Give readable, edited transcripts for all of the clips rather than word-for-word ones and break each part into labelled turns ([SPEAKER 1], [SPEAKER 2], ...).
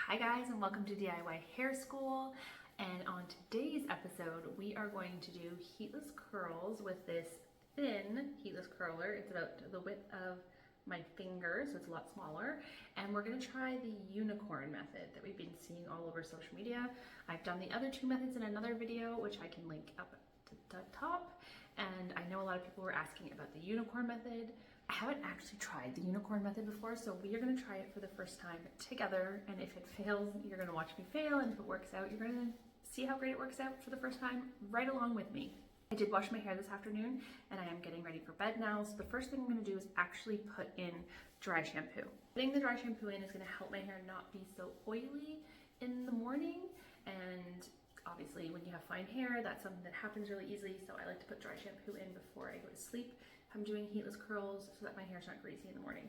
[SPEAKER 1] Hi guys, and welcome to DIY Hair School. And on today's episode, we are going to do heatless curls with this thin heatless curler. It's about the width of my finger, so it's a lot smaller. And we're gonna try the unicorn method that we've been seeing all over social media. I've done the other two methods in another video, which I can link up to the top. And I know a lot of people were asking about the unicorn method. I haven't actually tried the unicorn method before, so we are gonna try it for the first time together. And if it fails, you're gonna watch me fail. And if it works out, you're gonna see how great it works out for the first time right along with me. I did wash my hair this afternoon and I am getting ready for bed now. So the first thing I'm gonna do is actually put in dry shampoo. Putting the dry shampoo in is gonna help my hair not be so oily in the morning. And obviously when you have fine hair, that's something that happens really easily. So I like to put dry shampoo in before I go to sleep. I'm doing heatless curls so that my hair's not greasy in the morning.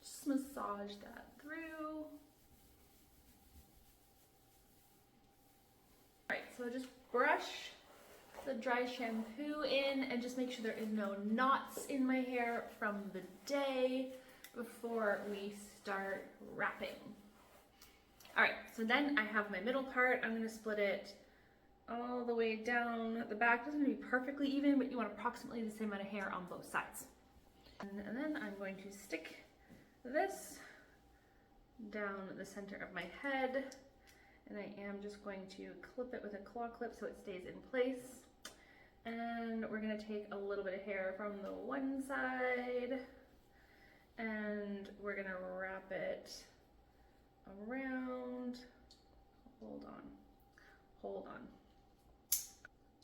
[SPEAKER 1] Just massage that through. Alright, so just brush the dry shampoo in and just make sure there is no knots in my hair from the day before we start wrapping. Alright, so then I have my middle part. I'm going to split it all the way down. The back doesn't be perfectly even, but you want approximately the same amount of hair on both sides. And then I'm going to stick this down the center of my head. And I am just going to clip it with a claw clip so it stays in place. And we're going to take a little bit of hair from the one side and we're going to wrap it around. Hold on.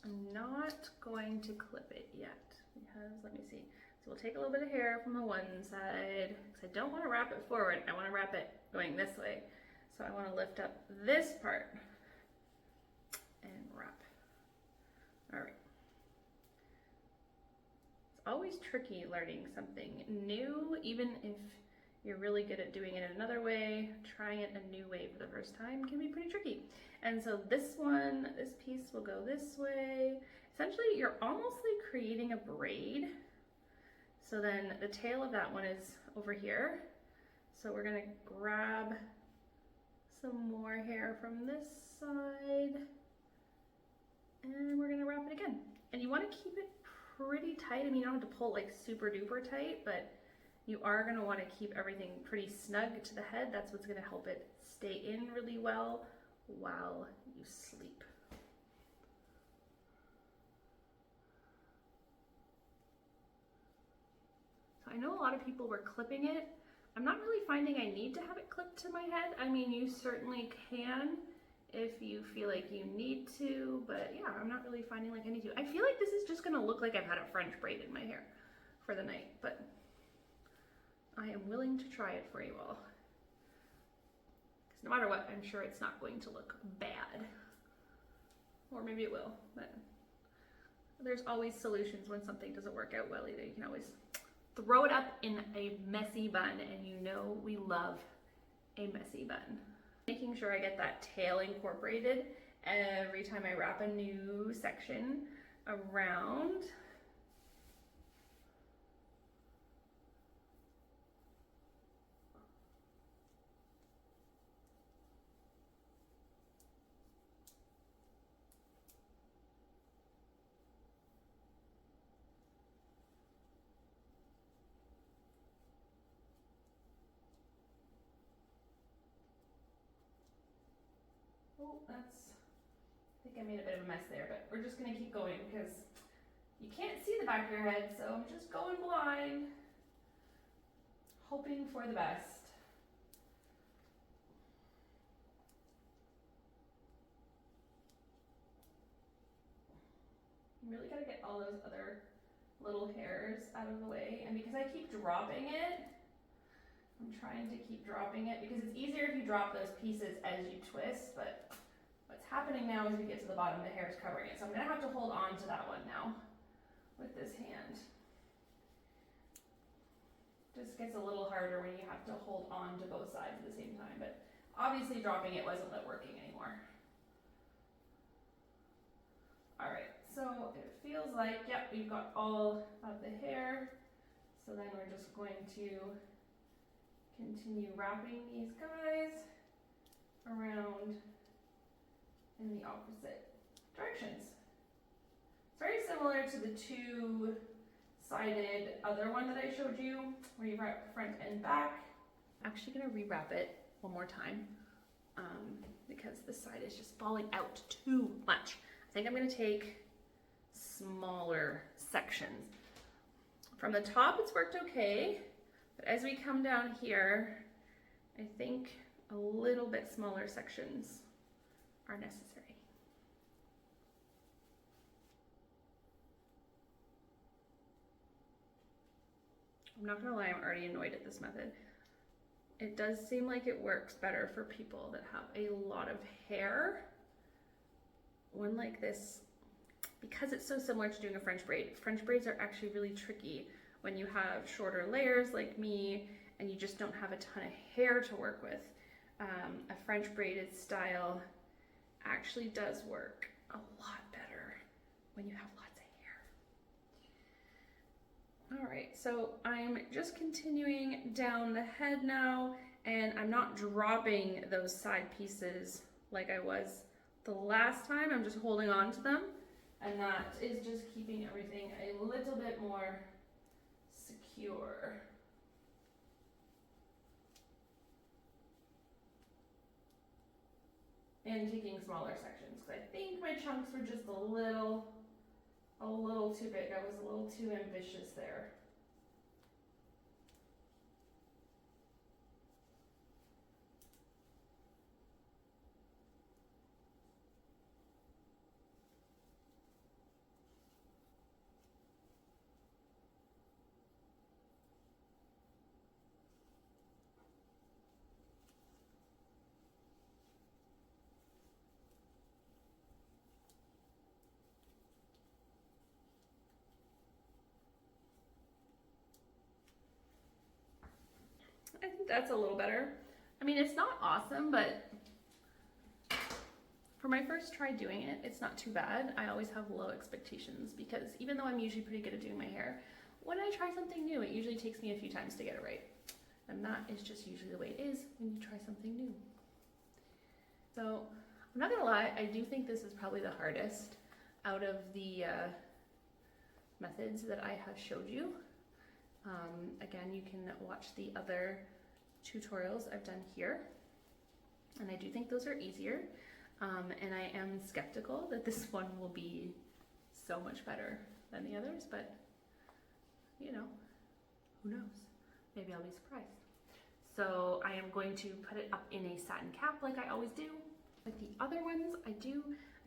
[SPEAKER 1] I'm not going to clip it yet because, let me see. So we'll take a little bit of hair from the one side because I don't want to wrap it forward. I want to wrap it going this way. So I want to lift up this part and wrap. All right. It's always tricky learning something new, even if you're really good at doing it another way. Trying it a new way for the first time can be pretty tricky. And so this piece will go this way. Essentially, you're almost like creating a braid. So then the tail of that one is over here. So we're gonna grab some more hair from this side and we're gonna wrap it again. And you wanna keep it pretty tight. I mean, you don't have to pull like super duper tight, but you are going to want to keep everything pretty snug to the head. That's what's going to help it stay in really well while you sleep. So I know a lot of people were clipping it. I'm not really finding I need to have it clipped to my head. I mean, you certainly can if you feel like you need to, but yeah, I'm not really finding like I need to. I feel like this is just going to look like I've had a French braid in my hair for the night, but I am willing to try it for you all. Because no matter what, I'm sure it's not going to look bad. Or maybe it will, but there's always solutions when something doesn't work out well either. You can always throw it up in a messy bun, and you know we love a messy bun. Making sure I get that tail incorporated every time I wrap a new section around. Oh, I think I made a bit of a mess there, but we're just gonna keep going because you can't see the back of your head, so I'm just going blind, hoping for the best. You really gotta get all those other little hairs out of the way, and because I keep dropping it, I'm trying to keep dropping it because it's easier if you drop those pieces as you twist, but what's happening now is we get to the bottom, the hair is covering it. So I'm gonna have to hold on to that one now with this hand. Just gets a little harder when you have to hold on to both sides at the same time, but obviously dropping it wasn't working anymore. All right, so it feels feels like, yep, we've got all of the hair. So then we're just going to continue wrapping these guys around in the opposite directions. It's very similar to the two-sided other one that I showed you, where you wrap front and back. I'm actually gonna rewrap it one more time because this side is just falling out too much. I think I'm gonna take smaller sections. From the top, it's worked okay, but as we come down here, I think a little bit smaller sections are necessary. I'm not gonna lie, I'm already annoyed at this method. It does seem like it works better for people that have a lot of hair. One like this, because it's so similar to doing a French braid. French braids are actually really tricky when you have shorter layers like me and you just don't have a ton of hair to work with. A French braided style actually does work a lot better when you have lots of hair. All right, so I'm just continuing down the head now, and I'm not dropping those side pieces like I was the last time. I'm just holding on to them, and that is just keeping everything a little bit more secure. And taking smaller sections, because I think my chunks were just a little too big. I was a little too ambitious there. I think that's a little better. I mean, it's not awesome, but for my first try doing it, it's not too bad. I always have low expectations because even though I'm usually pretty good at doing my hair, when I try something new, it usually takes me a few times to get it right. And that is just usually the way it is when you try something new. So I'm not gonna lie, I do think this is probably the hardest out of the methods that I have showed you. Again, you can watch the other tutorials I've done here, and I do think those are easier, and I am skeptical that this one will be so much better than the others, but you know, who knows? Maybe I'll be surprised. So I am going to put it up in a satin cap like I always do. Like the other ones, I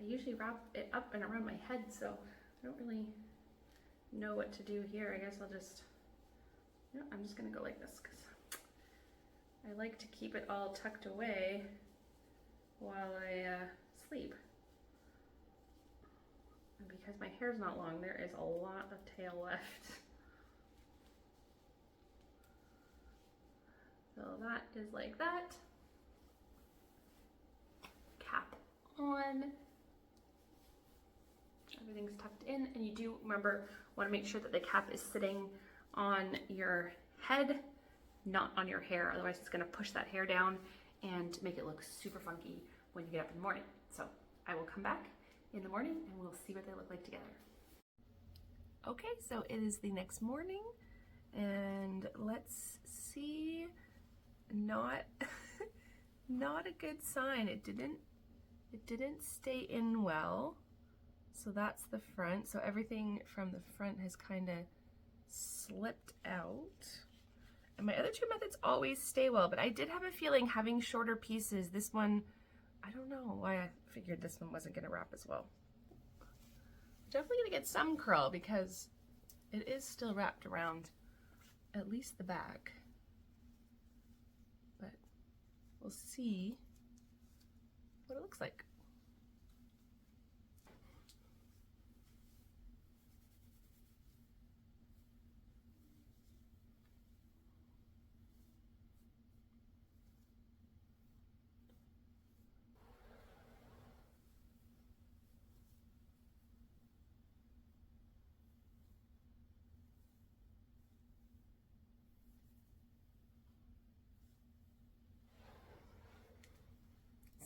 [SPEAKER 1] usually wrap it up and around my head, so I don't really know what to do here. I guess I'll just, no, I'm just gonna go like this because I like to keep it all tucked away while I sleep. And because my hair's not long, there is a lot of tail left. So that is like that. Cap on. Everything's tucked in, and you do remember want to make sure that the cap is sitting on your head, not on your hair, otherwise it's going to push that hair down and make it look super funky when you get up in the morning. So I will come back in the morning and we'll see what they look like together. Okay, so it is the next morning and let's see. Not not a good sign. It didn't stay in well. So that's the front. So everything from the front has kind of slipped out. And my other two methods always stay well, but I did have a feeling having shorter pieces, this one, I don't know why I figured this one wasn't gonna wrap as well. Definitely gonna get some curl because it is still wrapped around at least the back. But we'll see what it looks like.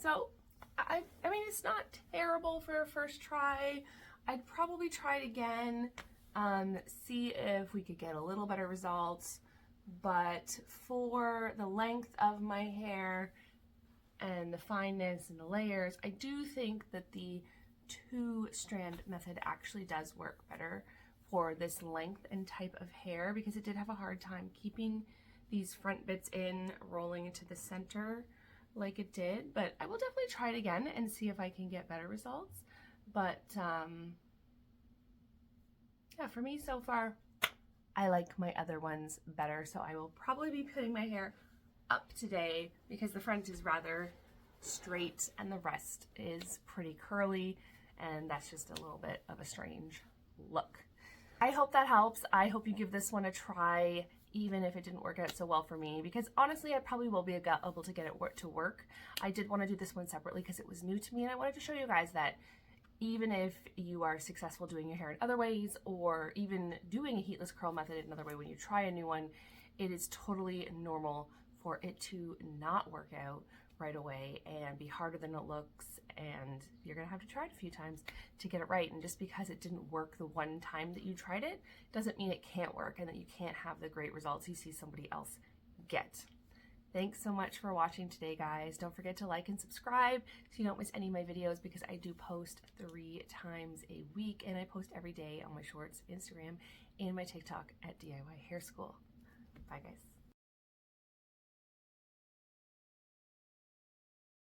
[SPEAKER 2] So, I mean, it's not terrible for a first try. I'd probably try it again, see if we could get a little better results. But for the length of my hair and the fineness and the layers, I do think that the 2-strand method actually does work better for this length and type of hair, because it did have a hard time keeping these front bits in, rolling into the center like it did. But I will definitely try it again and see if I can get better results. But yeah, for me so far, I like my other ones better. So I will probably be putting my hair up today because the front is rather straight and the rest is pretty curly, and that's just a little bit of a strange look. I hope that helps. I hope you give this one a try, even if it didn't work out so well for me, because honestly, I probably will be able to get it to work. I did want to do this one separately because it was new to me, and I wanted to show you guys that even if you are successful doing your hair in other ways, or even doing a heatless curl method in another way when you try a new one, it is totally normal for it to not work out right away and be harder than it looks, and you're gonna have to try it a few times to get it right. And just because it didn't work the one time that you tried it doesn't mean it can't work and that you can't have the great results you see somebody else get. Thanks so much for watching today, guys. Don't forget to like and subscribe so you don't miss any of my videos, because I do post 3 times a week, and I post every day on my Shorts, Instagram, and my TikTok at DIY Hair School. Bye, guys.